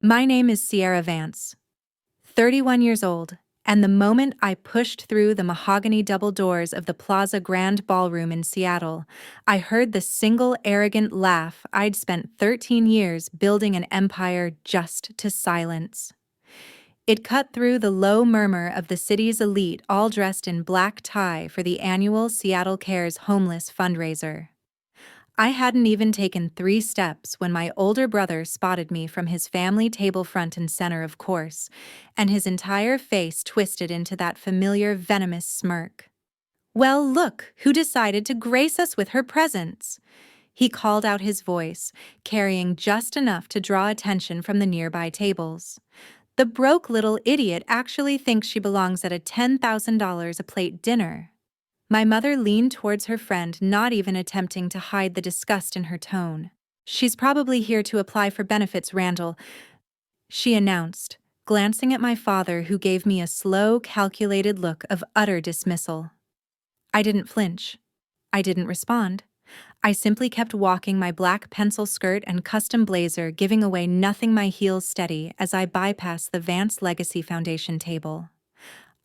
My name is Sierra Vance, 31 years old, and the moment I pushed through the mahogany double doors of the Plaza Grand Ballroom in Seattle, I heard the single arrogant laugh I'd spent 13 years building an empire just to silence. It cut through the low murmur of the city's elite all dressed in black tie for the annual Seattle Cares Homeless Fundraiser. I hadn't even taken 3 steps when my older brother spotted me from his family table front and center, of course, and his entire face twisted into that familiar venomous smirk. "Well, look, who decided to grace us with her presence?" He called out, his voice carrying just enough to draw attention from the nearby tables. "The broke little idiot actually thinks she belongs at a $10,000 a plate dinner." My mother leaned towards her friend, not even attempting to hide the disgust in her tone. "She's probably here to apply for benefits, Randall," she announced, glancing at my father, who gave me a slow, calculated look of utter dismissal. I didn't flinch. I didn't respond. I simply kept walking, my black pencil skirt and custom blazer giving away nothing, my heels steady as I bypassed the Vance Legacy Foundation table.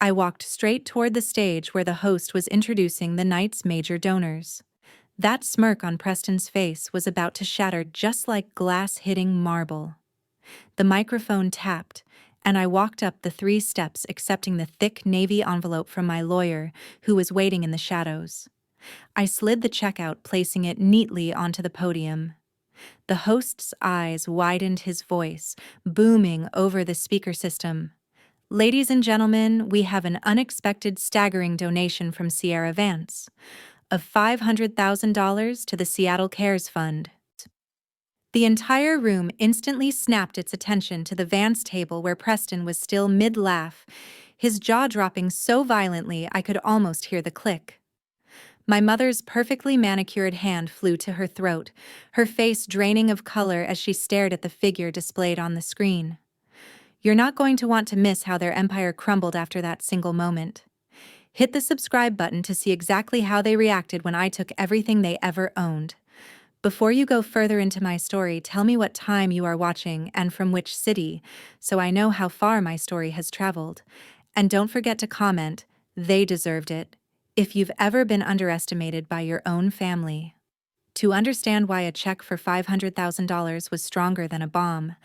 I walked straight toward the stage where the host was introducing the night's major donors. That smirk on Preston's face was about to shatter just like glass hitting marble. The microphone tapped, and I walked up the 3 steps, accepting the thick navy envelope from my lawyer, who was waiting in the shadows. I slid the check out, placing it neatly onto the podium. The host's eyes widened, his voice booming over the speaker system. "Ladies and gentlemen, we have an unexpected, staggering donation from Sierra Vance of $500,000 to the Seattle Cares Fund." The entire room instantly snapped its attention to the Vance table, where Preston was still mid-laugh, his jaw dropping so violently I could almost hear the click. My mother's perfectly manicured hand flew to her throat, her face draining of color as she stared at the figure displayed on the screen. You're not going to want to miss how their empire crumbled after that single moment. Hit the subscribe button to see exactly how they reacted when I took everything they ever owned. Before you go further into my story, tell me what time you are watching and from which city, so I know how far my story has traveled. And don't forget to comment, "They deserved it," if you've ever been underestimated by your own family. To understand why a check for $500,000 was stronger than a bomb,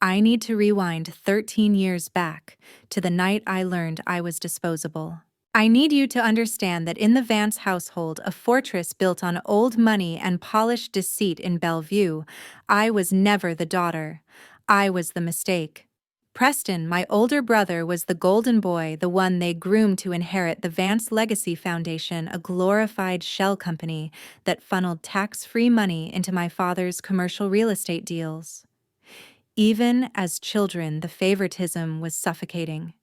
I need to rewind 13 years back to the night I learned I was disposable. I need you to understand that in the Vance household, a fortress built on old money and polished deceit in Bellevue, I was never the daughter. I was the mistake. Preston, my older brother, was the golden boy, the one they groomed to inherit the Vance Legacy Foundation, a glorified shell company that funneled tax-free money into my father's commercial real estate deals. Even as children, the favoritism was suffocating.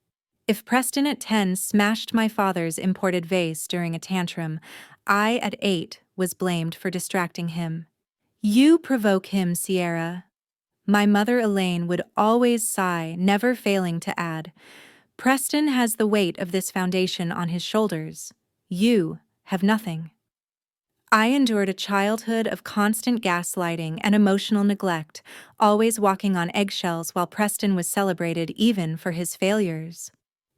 If Preston at 10 smashed my father's imported vase during a tantrum, I at 8 was blamed for distracting him. "You provoke him, Sierra." My mother Elaine would always sigh, never failing to add, "Preston has the weight of this foundation on his shoulders. You have nothing." I endured a childhood of constant gaslighting and emotional neglect, always walking on eggshells while Preston was celebrated even for his failures.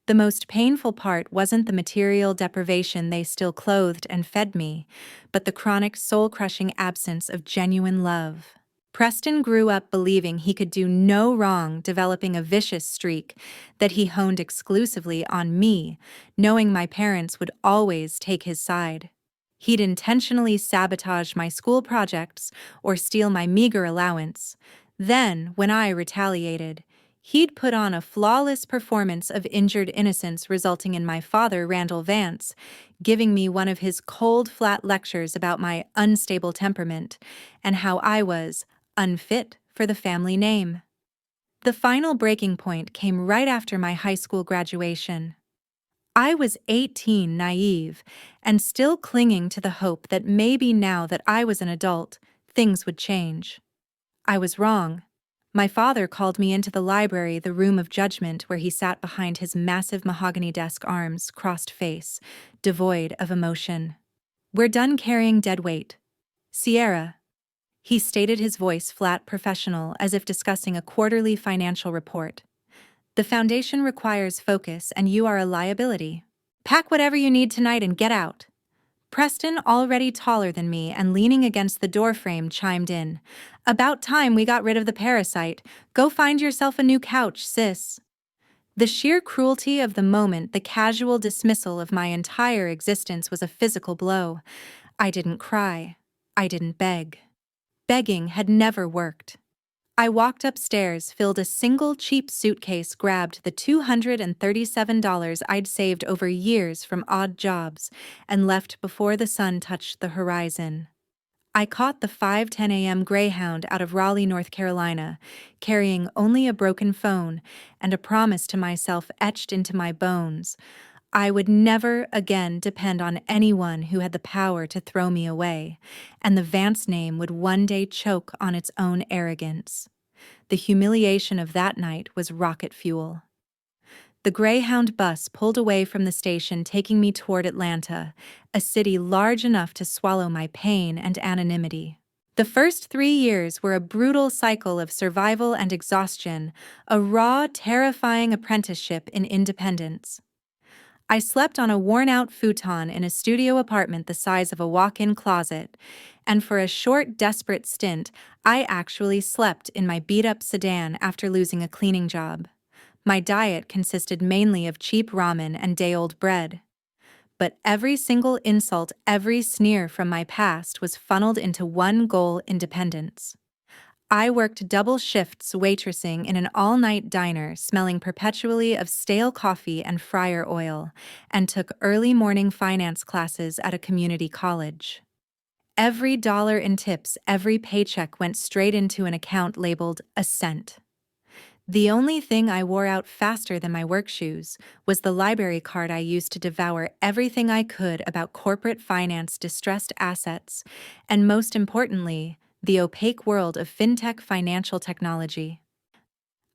The most painful part wasn't the material deprivation, they still clothed and fed me, but the chronic, soul-crushing absence of genuine love. Preston grew up believing he could do no wrong, developing a vicious streak that he honed exclusively on me, knowing my parents would always take his side. He'd intentionally sabotage my school projects or steal my meager allowance. Then, when I retaliated, he'd put on a flawless performance of injured innocence, resulting in my father, Randall Vance, giving me one of his cold, flat lectures about my unstable temperament and how I was unfit for the family name. The final breaking point came right after my high school graduation. I was 18, naive, and still clinging to the hope that maybe now that I was an adult, things would change. I was wrong. My father called me into the library, the room of judgment, where he sat behind his massive mahogany desk, arms crossed, face devoid of emotion. "We're done carrying dead weight. Sierra, He stated, his voice flat, professional, as if discussing a quarterly financial report. "The foundation requires focus, and you are a liability. Pack whatever you need tonight and get out." Preston, already taller than me and leaning against the doorframe, chimed in. "About time we got rid of the parasite. Go find yourself a new couch, sis." The sheer cruelty of the moment, the casual dismissal of my entire existence, was a physical blow. I didn't cry. I didn't beg. Begging had never worked. I walked upstairs, filled a single cheap suitcase, grabbed the $237 I'd saved over years from odd jobs, and left before the sun touched the horizon. I caught the 5:10 a.m. Greyhound out of Raleigh, North Carolina, carrying only a broken phone and a promise to myself etched into my bones. I would never again depend on anyone who had the power to throw me away, and the Vance name would one day choke on its own arrogance. The humiliation of that night was rocket fuel. The Greyhound bus pulled away from the station, taking me toward Atlanta, a city large enough to swallow my pain and anonymity. The first 3 years were a brutal cycle of survival and exhaustion, a raw, terrifying apprenticeship in independence. I slept on a worn-out futon in a studio apartment the size of a walk-in closet, and for a short, desperate stint, I actually slept in my beat-up sedan after losing a cleaning job. My diet consisted mainly of cheap ramen and day-old bread. But every single insult, every sneer from my past was funneled into one goal: independence. I worked double shifts waitressing in an all-night diner smelling perpetually of stale coffee and fryer oil, and took early morning finance classes at a community college. Every dollar in tips, every paycheck went straight into an account labeled a cent. The only thing I wore out faster than my work shoes was the library card I used to devour everything I could about corporate finance, distressed assets, and most importantly, the opaque world of fintech financial technology.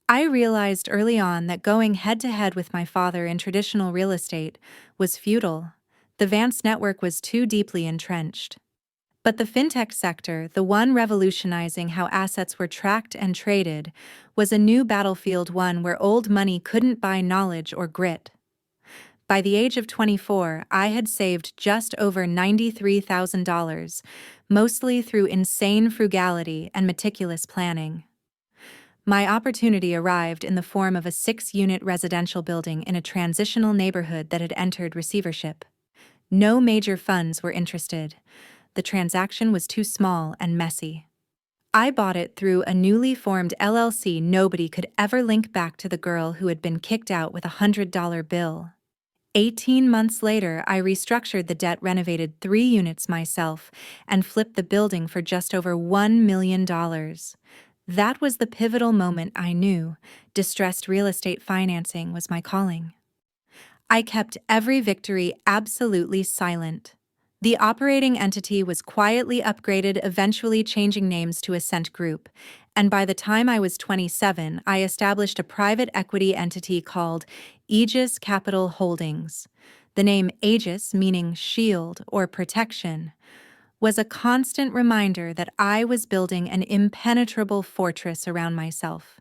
I realized early on that going head-to-head with my father in traditional real estate was futile. The Vance network was too deeply entrenched. But the fintech sector, the one revolutionizing how assets were tracked and traded, was a new battlefield, one where old money couldn't buy knowledge or grit. By the age of 24, I had saved just over $93,000, mostly through insane frugality and meticulous planning. My opportunity arrived in the form of a 6-unit residential building in a transitional neighborhood that had entered receivership. No major funds were interested. The transaction was too small and messy. I bought it through a newly formed LLC. Nobody could ever link back to the girl who had been kicked out with a $100 bill. 18 months later, I restructured the debt, renovated 3 units myself, and flipped the building for just over $1 million. That was the pivotal moment I knew distressed real estate financing was my calling. I kept every victory absolutely silent. The operating entity was quietly upgraded, eventually changing names to Ascent Group, and by the time I was 27, I established a private equity entity called Aegis Capital Holdings. The name Aegis, meaning shield or protection, was a constant reminder that I was building an impenetrable fortress around myself.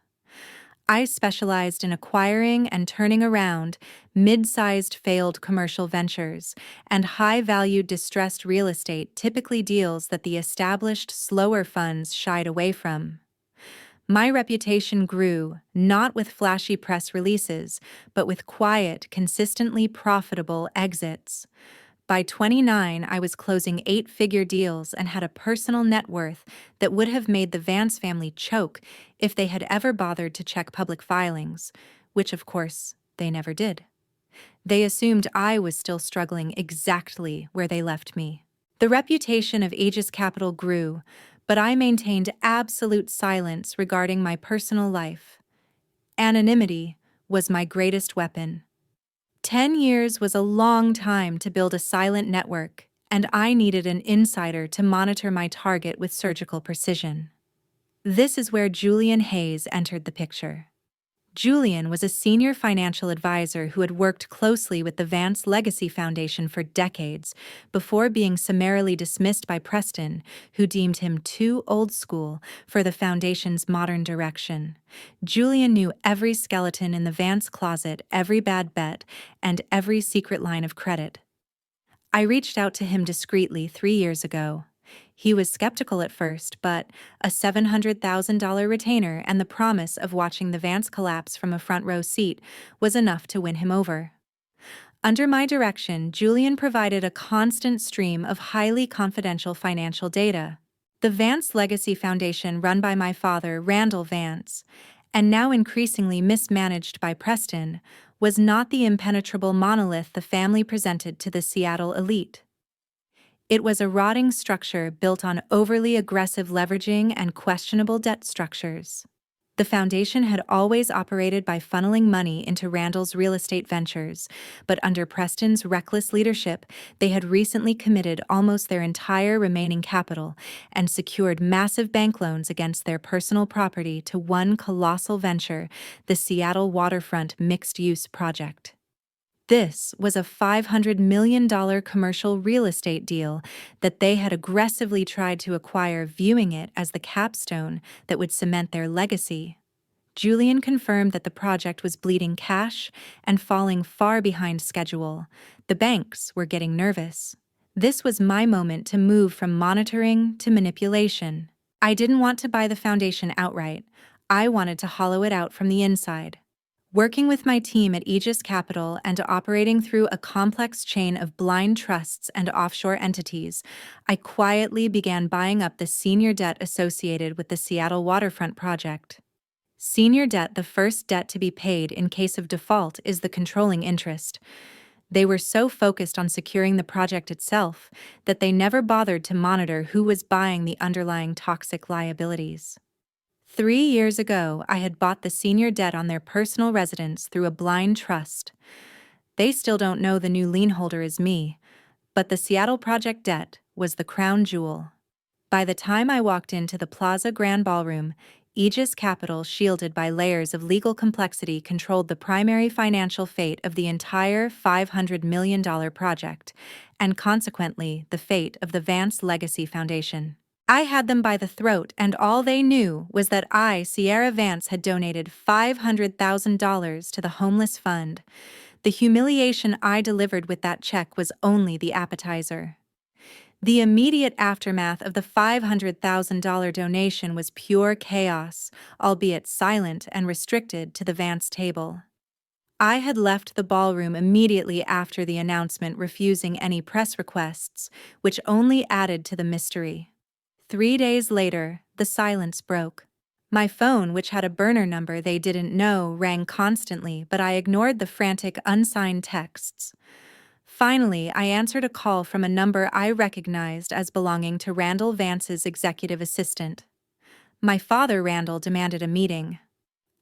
I specialized in acquiring and turning around mid-sized failed commercial ventures and high-valued distressed real estate, typically deals that the established, slower funds shied away from. My reputation grew, not with flashy press releases, but with quiet, consistently profitable exits. By 29, I was closing 8-figure deals and had a personal net worth that would have made the Vance family choke if they had ever bothered to check public filings, which, of course, they never did. They assumed I was still struggling exactly where they left me. The reputation of Aegis Capital grew, but I maintained absolute silence regarding my personal life. Anonymity was my greatest weapon. 10 years was a long time to build a silent network, and I needed an insider to monitor my target with surgical precision. This is where Julian Hayes entered the picture. Julian was a senior financial advisor who had worked closely with the Vance Legacy Foundation for decades before being summarily dismissed by Preston, who deemed him too old school for the foundation's modern direction. Julian knew every skeleton in the Vance closet, every bad bet, and every secret line of credit. I reached out to him discreetly 3 years ago. He was skeptical at first, but a $700,000 retainer and the promise of watching the Vance collapse from a front row seat was enough to win him over. Under my direction, Julian provided a constant stream of highly confidential financial data. The Vance Legacy Foundation, run by my father, Randall Vance, and now increasingly mismanaged by Preston, was not the impenetrable monolith the family presented to the Seattle elite. It was a rotting structure built on overly aggressive leveraging and questionable debt structures. The foundation had always operated by funneling money into Randall's real estate ventures, but under Preston's reckless leadership, they had recently committed almost their entire remaining capital and secured massive bank loans against their personal property to one colossal venture, the Seattle waterfront mixed-use project. This was a $500 million commercial real estate deal that they had aggressively tried to acquire, viewing it as the capstone that would cement their legacy. Julian confirmed that the project was bleeding cash and falling far behind schedule. The banks were getting nervous. This was my moment to move from monitoring to manipulation. I didn't want to buy the foundation outright. I wanted to hollow it out from the inside. Working with my team at Aegis Capital and operating through a complex chain of blind trusts and offshore entities, I quietly began buying up the senior debt associated with the Seattle waterfront project. Senior debt, the first debt to be paid in case of default, is the controlling interest. They were so focused on securing the project itself that they never bothered to monitor who was buying the underlying toxic liabilities. 3 years ago, I had bought the senior debt on their personal residence through a blind trust. They still don't know the new lien holder is me, but the Seattle project debt was the crown jewel. By the time I walked into the Plaza Grand Ballroom, Aegis Capital, shielded by layers of legal complexity, controlled the primary financial fate of the entire $500 million project, and consequently the fate of the Vance Legacy Foundation. I had them by the throat, and all they knew was that I, Sierra Vance, had donated $500,000 to the homeless fund. The humiliation I delivered with that check was only the appetizer. The immediate aftermath of the $500,000 donation was pure chaos, albeit silent and restricted to the Vance table. I had left the ballroom immediately after the announcement, refusing any press requests, which only added to the mystery. 3 days later, the silence broke. My phone, which had a burner number they didn't know, rang constantly, but I ignored the frantic, unsigned texts. Finally, I answered a call from a number I recognized as belonging to Randall Vance's executive assistant. My father, Randall, demanded a meeting.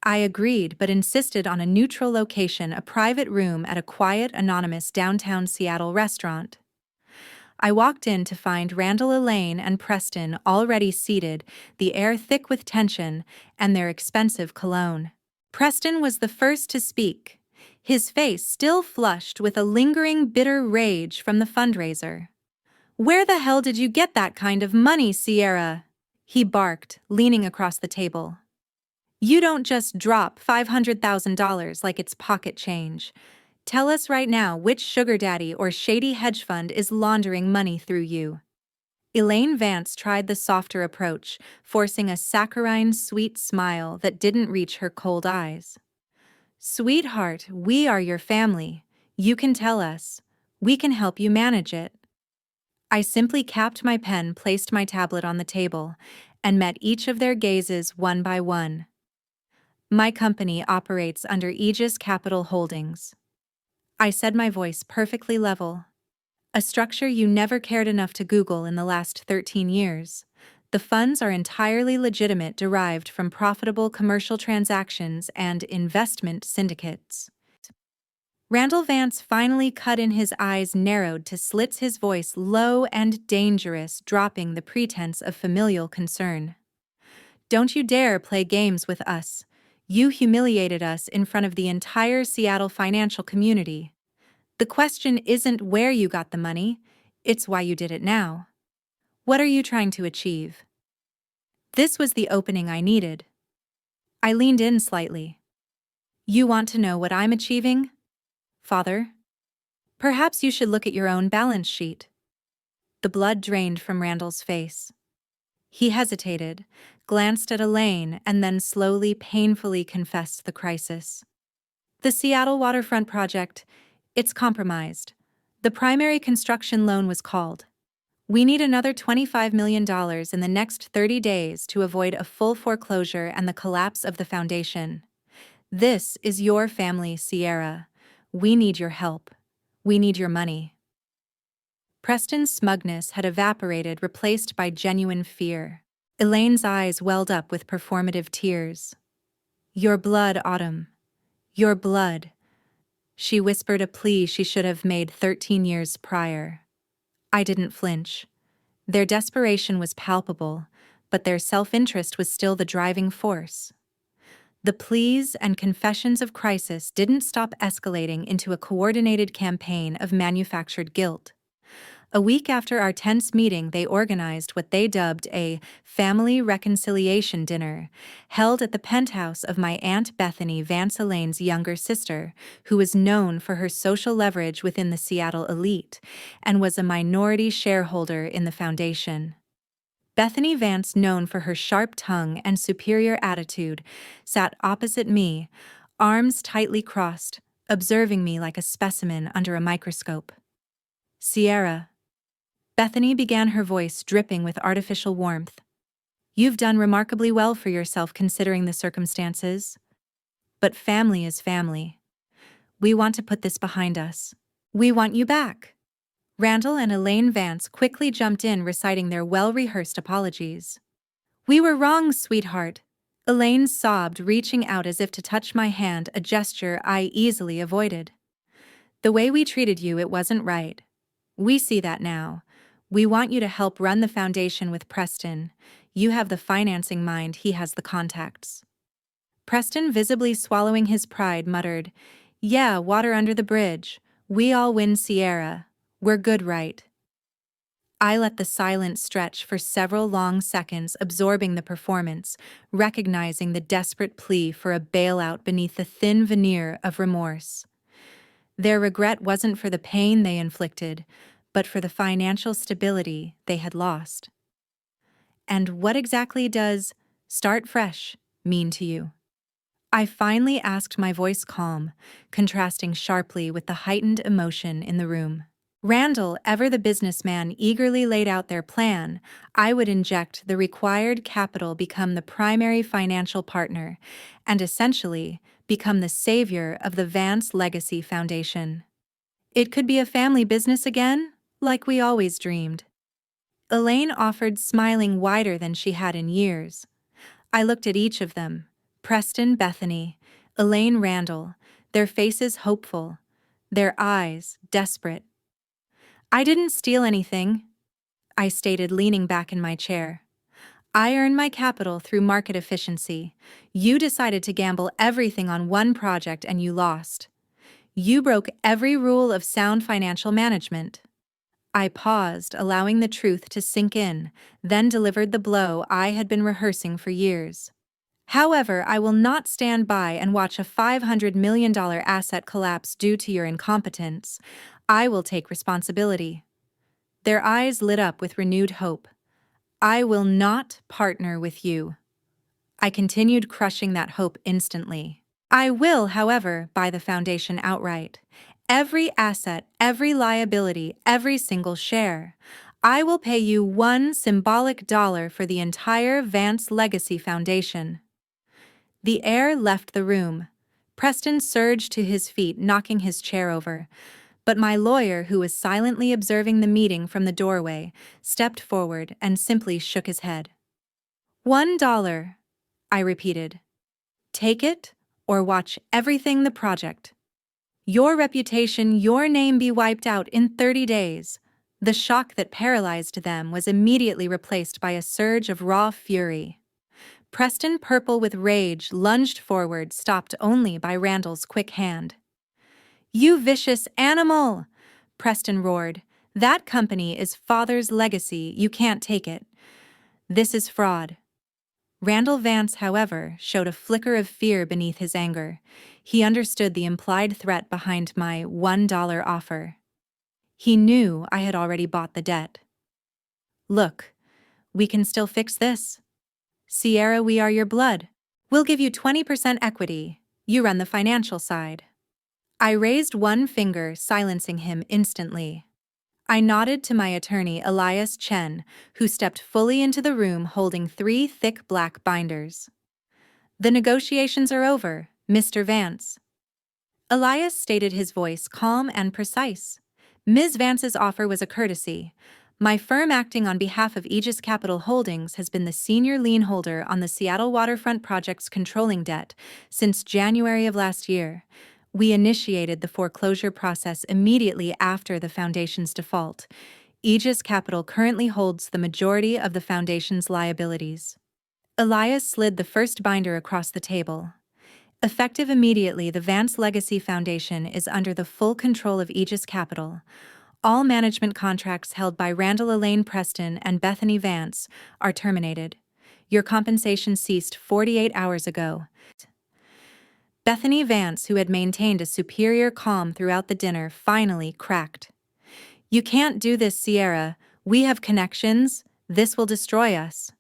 I agreed, but insisted on a neutral location, a private room at a quiet, anonymous downtown Seattle restaurant. I walked in to find Randall, Elaine, and Preston already seated, the air thick with tension, and their expensive cologne. Preston was the first to speak, his face still flushed with a lingering bitter rage from the fundraiser. "Where the hell did you get that kind of money, Sierra?" he barked, leaning across the table. "You don't just drop $500,000 like it's pocket change. Tell us right now which sugar daddy or shady hedge fund is laundering money through you." Elaine Vance tried the softer approach, forcing a saccharine, sweet smile that didn't reach her cold eyes. "Sweetheart, we are your family. You can tell us. We can help you manage it." I simply capped my pen, placed my tablet on the table, and met each of their gazes one by one. "My company operates under Aegis Capital Holdings," I said, my voice perfectly level. "A structure you never cared enough to Google in the last 13 years. The funds are entirely legitimate, derived from profitable commercial transactions and investment syndicates." Randall Vance finally cut in, his eyes narrowed to slits, his voice low and dangerous, dropping the pretense of familial concern. "Don't you dare play games with us. You humiliated us in front of the entire Seattle financial community. The question isn't where you got the money, it's why you did it now. What are you trying to achieve? This was the opening I needed. I leaned in slightly. You want to know what I'm achieving, Father? Perhaps you should look at your own balance sheet. The blood drained from Randall's face. He hesitated, glanced at Elaine, and then slowly, painfully confessed the crisis. The Seattle waterfront project, it's compromised. The primary construction loan was called. We need another $25 million in the next 30 days to avoid a full foreclosure and the collapse of the foundation. This is your family, Sierra. We need your help. We need your money. Preston's smugness had evaporated, replaced by genuine fear. Elaine's eyes welled up with performative tears. Your blood, Autumn. Your blood. She whispered a plea she should have made 13 years prior. I didn't flinch. Their desperation was palpable, but their self-interest was still the driving force. The pleas and confessions of crisis didn't stop escalating into a coordinated campaign of manufactured guilt. A week after our tense meeting, they organized what they dubbed a family reconciliation dinner, held at the penthouse of my Aunt Bethany Vance, Elaine's younger sister, who was known for her social leverage within the Seattle elite and was a minority shareholder in the foundation. Bethany Vance, known for her sharp tongue and superior attitude, sat opposite me, arms tightly crossed, observing me like a specimen under a microscope. Sierra. Bethany began, her voice dripping with artificial warmth. You've done remarkably well for yourself considering the circumstances. But family is family. We want to put this behind us. We want you back. Randall and Elaine Vance quickly jumped in, reciting their well-rehearsed apologies. We were wrong, sweetheart. Elaine sobbed, reaching out as if to touch my hand, a gesture I easily avoided. The way we treated you, it wasn't right. We see that now. We want you to help run the foundation with Preston. You have the financing mind, he has the contacts. Preston, visibly swallowing his pride, muttered, Yeah, water under the bridge. We all win, Sierra. We're good, right? I let the silence stretch for several long seconds, absorbing the performance, recognizing the desperate plea for a bailout beneath the thin veneer of remorse. Their regret wasn't for the pain they inflicted, but for the financial stability they had lost. And what exactly does "start fresh" mean to you? I finally asked, my voice calm, contrasting sharply with the heightened emotion in the room. Randall, ever the businessman, eagerly laid out their plan. I would inject the required capital, become the primary financial partner, and essentially become the savior of the Vance Legacy Foundation. It could be a family business again, like we always dreamed. Elaine offered, smiling wider than she had in years. I looked at each of them, Preston, Bethany, Elaine, Randall, their faces hopeful, their eyes desperate. I didn't steal anything, I stated, leaning back in my chair. I earned my capital through market efficiency. You decided to gamble everything on one project and you lost. You broke every rule of sound financial management. I paused, allowing the truth to sink in, then delivered the blow I had been rehearsing for years. However, I will not stand by and watch a $500 million asset collapse due to your incompetence. I will take responsibility. Their eyes lit up with renewed hope. I will not partner with you. I continued, crushing that hope instantly. I will, however, buy the foundation outright. Every asset, every liability, every single share. I will pay you $1 symbolic for the entire Vance Legacy Foundation. The air left the room. Preston surged to his feet, knocking his chair over. But my lawyer, who was silently observing the meeting from the doorway, stepped forward and simply shook his head. $1, I repeated. Take it, or watch everything the project. Your reputation, your name be wiped out in 30 days. The shock that paralyzed them was immediately replaced by a surge of raw fury. Preston, purple with rage, lunged forward, stopped only by Randall's quick hand. "You vicious animal!" Preston roared. "That company is Father's legacy. You can't take it. This is fraud." Randall Vance, however, showed a flicker of fear beneath his anger. He understood the implied threat behind my $1 offer. He knew I had already bought the debt. "Look, we can still fix this. Sierra, we are your blood. We'll give you 20% equity. You run the financial side." I raised one finger, silencing him instantly. I nodded to my attorney, Elias Chen, who stepped fully into the room holding 3 thick black binders. "The negotiations are over, Mr. Vance." Elias stated, his voice calm and precise. "Ms. Vance's offer was a courtesy. My firm, acting on behalf of Aegis Capital Holdings, has been the senior lien holder on the Seattle waterfront project's controlling debt since January of last year. We initiated the foreclosure process immediately after the foundation's default. Aegis Capital currently holds the majority of the foundation's liabilities." Elias slid the first binder across the table. "Effective immediately, the Vance Legacy Foundation is under the full control of Aegis Capital. All management contracts held by Randall Elaine Preston and Bethany Vance are terminated. Your compensation ceased 48 hours ago." Bethany Vance, who had maintained a superior calm throughout the dinner, finally cracked. "You can't do this, Sierra. We have connections. This will destroy us."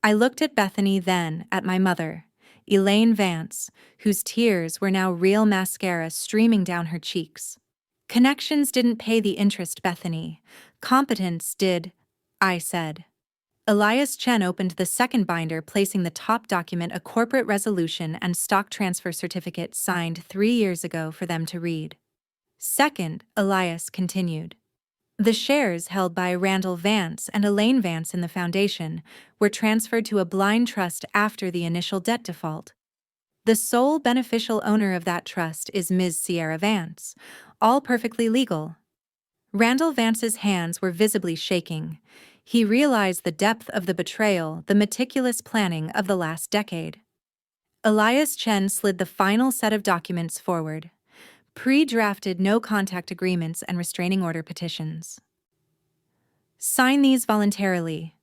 I looked at Bethany, then at my mother, Elaine Vance, whose tears were now real mascara streaming down her cheeks. "Connections didn't pay the interest, Bethany. Competence did," I said. Elias Chen opened the second binder, placing the top document, a corporate resolution and stock transfer certificate signed 3 years ago, for them to read. "Second," Elias continued, "the shares held by Randall Vance and Elaine Vance in the foundation were transferred to a blind trust after the initial debt default. The sole beneficial owner of that trust is Ms. Sierra Vance. All perfectly legal." Randall Vance's hands were visibly shaking. He realized the depth of the betrayal, the meticulous planning of the last decade. Elias Chen slid the final set of documents forward. Pre-drafted no-contact agreements and restraining order petitions. "Sign these voluntarily,"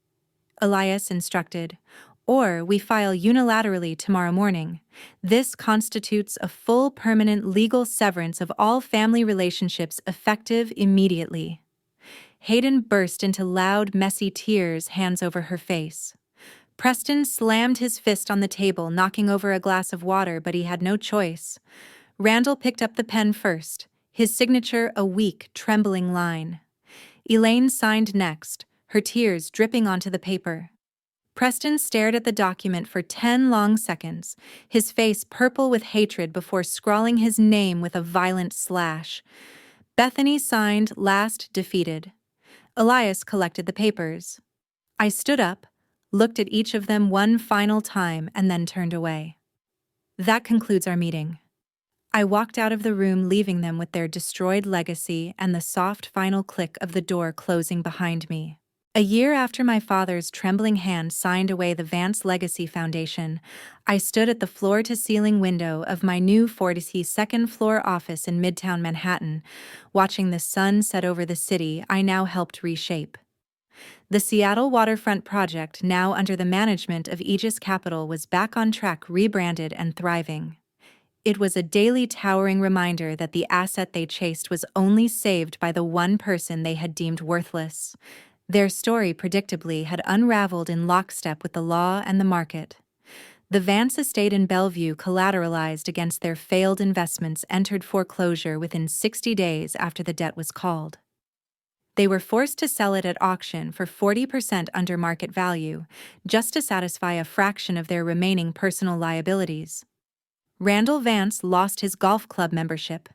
Elias instructed, "or we file unilaterally tomorrow morning. This constitutes a full permanent legal severance of all family relationships, effective immediately." Hayden burst into loud, messy tears, hands over her face. Preston slammed his fist on the table, knocking over a glass of water, but he had no choice. Randall picked up the pen first, his signature a weak, trembling line. Elaine signed next, her tears dripping onto the paper. Preston stared at the document for 10 long seconds, his face purple with hatred, before scrawling his name with a violent slash. Bethany signed last, defeated. Elias collected the papers. I stood up, looked at each of them one final time, and then turned away. "That concludes our meeting." I walked out of the room, leaving them with their destroyed legacy and the soft final click of the door closing behind me. A year after my father's trembling hand signed away the Vance Legacy Foundation, I stood at the floor-to-ceiling window of my new 42nd-floor office in Midtown Manhattan, watching the sun set over the city I now helped reshape. The Seattle waterfront project, now under the management of Aegis Capital, was back on track, rebranded and thriving. It was a daily towering reminder that the asset they chased was only saved by the one person they had deemed worthless. Their story, predictably, had unraveled in lockstep with the law and the market. The Vance estate in Bellevue, collateralized against their failed investments, entered foreclosure within 60 days after the debt was called. They were forced to sell it at auction for 40% under market value, just to satisfy a fraction of their remaining personal liabilities. Randall Vance lost his golf club membership.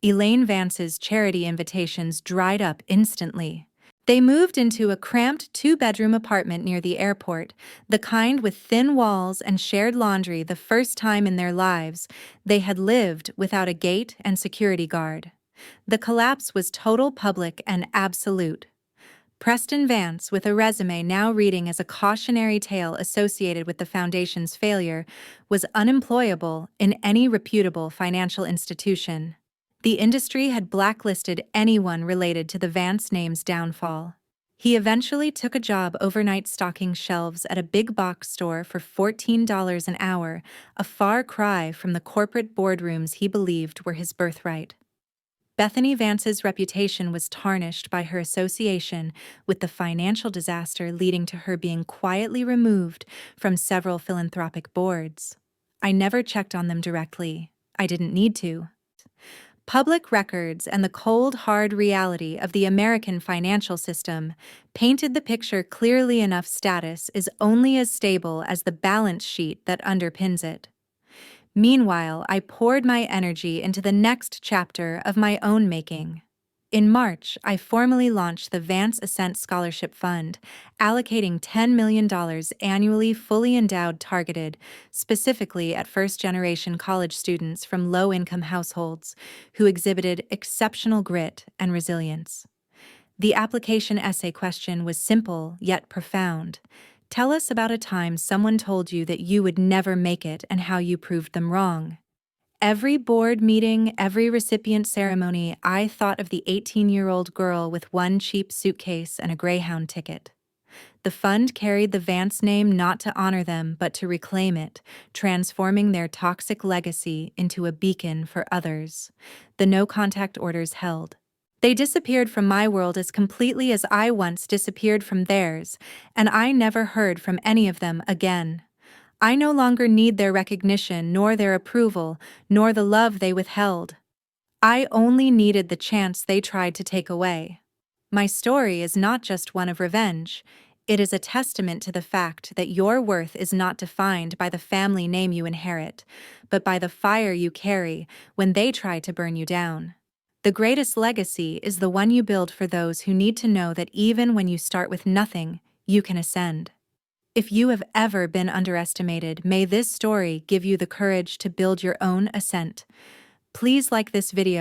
Elaine Vance's charity invitations dried up instantly. They moved into a cramped 2-bedroom apartment near the airport, the kind with thin walls and shared laundry. The first time in their lives, they had lived without a gate and security guard. The collapse was total, public, and absolute. Preston Vance, with a resume now reading as a cautionary tale associated with the foundation's failure, was unemployable in any reputable financial institution. The industry had blacklisted anyone related to the Vance name's downfall. He eventually took a job overnight stocking shelves at a big box store for $14 an hour, a far cry from the corporate boardrooms he believed were his birthright. Bethany Vance's reputation was tarnished by her association with the financial disaster, leading to her being quietly removed from several philanthropic boards. I never checked on them directly. I didn't need to. Public records and the cold, hard reality of the American financial system painted the picture clearly enough. Status is only as stable as the balance sheet that underpins it. Meanwhile, I poured my energy into the next chapter of my own making. In March, I formally launched the Vance Ascent Scholarship Fund, allocating $10 million annually, fully endowed, targeted specifically at first-generation college students from low-income households who exhibited exceptional grit and resilience. The application essay question was simple yet profound. Tell us about a time someone told you that you would never make it and how you proved them wrong. Every board meeting, every recipient ceremony, I thought of the 18-year-old girl with one cheap suitcase and a Greyhound ticket. The fund carried the Vance name not to honor them, but to reclaim it, transforming their toxic legacy into a beacon for others. The no-contact orders held. They disappeared from my world as completely as I once disappeared from theirs, and I never heard from any of them again. I no longer need their recognition, nor their approval, nor the love they withheld. I only needed the chance they tried to take away. My story is not just one of revenge. It is a testament to the fact that your worth is not defined by the family name you inherit, but by the fire you carry when they try to burn you down. The greatest legacy is the one you build for those who need to know that even when you start with nothing, you can ascend. If you have ever been underestimated, may this story give you the courage to build your own ascent. Please like this video.